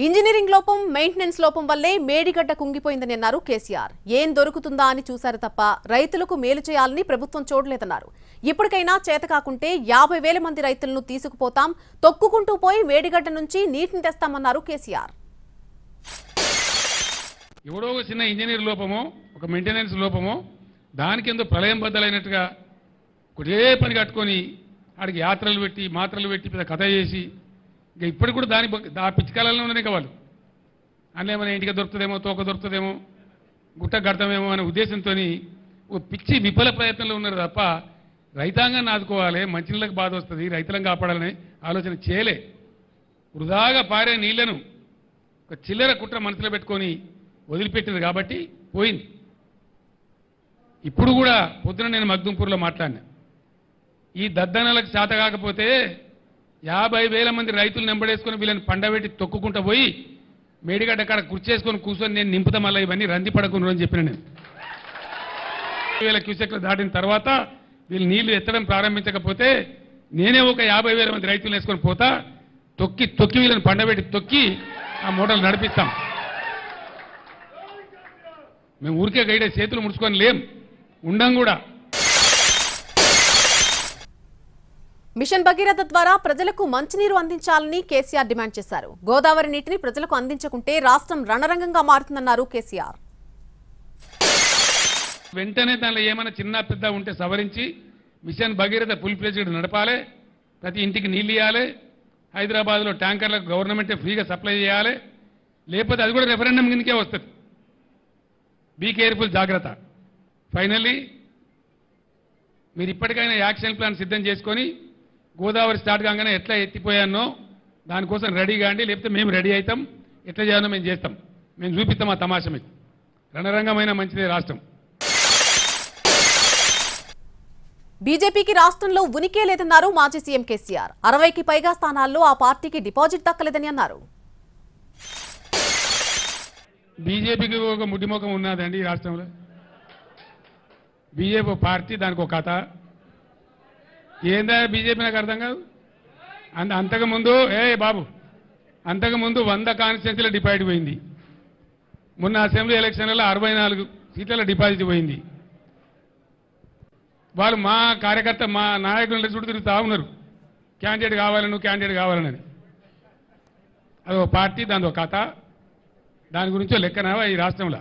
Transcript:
Engineering లోపం maintenance లోపం వల్లే మేడిగడ్డ కుంగిపోయిందని అన్నారు కేసీఆర్. ఏం దొరుకుతుందా అని చూశారు తప్ప రైతులకు మేలు చేయాలని ప్రభుత్వం చూడలేదన్నారు. ఇప్పటికైనా చేతకాకుంటే 50,000 మంది రైతులను తీసుకుపోతాం, తొక్కుకుంటూ పోయి మేడిగడ్డ నుంచి నీటిని తెస్తామన్నారు కేసీఆర్. ఎవడో చిన్న ఇంజనీర్ లోపమో ఒక మెయింటెనెన్స్ లోపమో దానికి ఎంతో ప్రళయం బద్దలైనట్టుగా ఒకటే పని కట్టుకొని ఆడికి యాత్రలు పెట్టి మాత్రలు పెట్టి పెద్ద కథ చేసి ఇంకా ఇప్పటికి కూడా ఆ పిచ్చికాలంలో ఉన్నాయి వాళ్ళు. అందులో ఏమైనా ఇంటికి దొరుకుతుందేమో, తోక దొరుకుతుందేమో, గుట్ట కడతామేమో అనే ఉద్దేశంతో ఓ పిచ్చి విఫల ప్రయత్నంలో ఉన్నారు తప్ప రైతాంగాన్ని ఆదుకోవాలి, మంచినీళ్ళకి బాధ వస్తుంది, రైతులను కాపాడాలని ఆలోచన చేయలే. వృధాగా పారే నీళ్లను ఒక చిల్లర కుట్ర మనసులో పెట్టుకొని వదిలిపెట్టింది కాబట్టి పోయింది. ఇప్పుడు కూడా పొద్దున నేను మగ్దుంపూర్లో మాట్లాడినా, ఈ దద్దనలకు చేత కాకపోతే 50,000 మంది రైతులు నెంబడేసుకొని వీళ్ళని పండబెట్టి తొక్కుకుంటూ పోయి మేడిగడ్డ కాడ కుర్చేసుకొని కూర్చొని నేను నింపుతా మళ్ళీ ఇవన్నీ రంది పడకుండా అని చెప్పిన నేను. 50,000 క్యూసెక్లు దాటిన తర్వాత వీళ్ళు నీళ్లు ఎత్తడం ప్రారంభించకపోతే నేనే ఒక 50,000 మంది రైతులు వేసుకొని పోతా, తొక్కి వీళ్ళని పండబెట్టి తొక్కి ఆ మూటలు నడిపిస్తాం. మేము ఊరికే గైడే చేతులు ముడుచుకొని లేం, ఉండం కూడా. మిషన్ భగీరథ ద్వారా ప్రజలకు మంచినీరు అందించాలని కేసీఆర్ డిమాండ్ చేశారు. గోదావరి నీటిని ప్రజలకు అందించకుంటే రాష్ట్రం రణరంగంగా మారుతుందన్నారు కేసీఆర్. వెంటనే దానిలో ఏమైనా చిన్న పెద్ద ఉంటే సవరించి మిషన్ భగీరథ ఫుల్ ఫ్లెడ్జ్డ్ నడపాలి, ప్రతి ఇంటికి నీళ్ళు ఇవ్వాలి, హైదరాబాద్లో ట్యాంకర్లకు గవర్నమెంటే ఫ్రీగా సప్లై చేయాలి, లేకపోతే అది కూడా రెఫరెండం కిందకే వస్తుంది. బీ కేర్ఫుల్, జాగ్రత్త. ఫైనల్లీ మీరు ఇప్పటికైనా యాక్షన్ ప్లాన్ సిద్ధం చేసుకొని గోదావరి స్టార్ట్ కాగానే ఎట్లా ఎత్తిపోయానో దానికోసం రెడీ కాండి, లేకపోతే మేము రెడీ అవుతాం, ఎట్లా చేయాలో మేము చేస్తాం, మేము చూపిస్తాం ఆ తమాషా మీకు. రణరంగమైన మంచిదే రాష్ట్రం. బీజేపీకి రాష్ట్రంలో ఉనికే లేదన్నారు మాజీ సీఎం కేసీఆర్. 60కి పైగా స్థానాల్లో ఆ పార్టీకి డిపాజిట్ దక్కలేదని అన్నారు. బీజేపీకి ఒక ముడ్డిమోకం ఉన్నదండి ఈ రాష్ట్రంలో. బీజేపీ పార్టీ, దానికి ఒక కథ ఏందా బీజేపీ నాకు అర్థం కాదు. అంతకుముందు అంతకుముందు 100 కాన్స్టిట్యున్సీల డిపాజిట్ పోయింది. మొన్న అసెంబ్లీ ఎలక్షన్లలో 64 సీట్ల డిపాజిట్ పోయింది. వాళ్ళు మా కార్యకర్త మా నాయకుల చుట్టూ తిరుగుతూ ఉన్నారు, క్యాండిడేట్ కావాలని, క్యాండిడేట్ కావాలని. అది ఒక పార్టీ, దాని ఒక కథ, దాని గురించో లెక్కనవా ఈ రాష్ట్రంలో.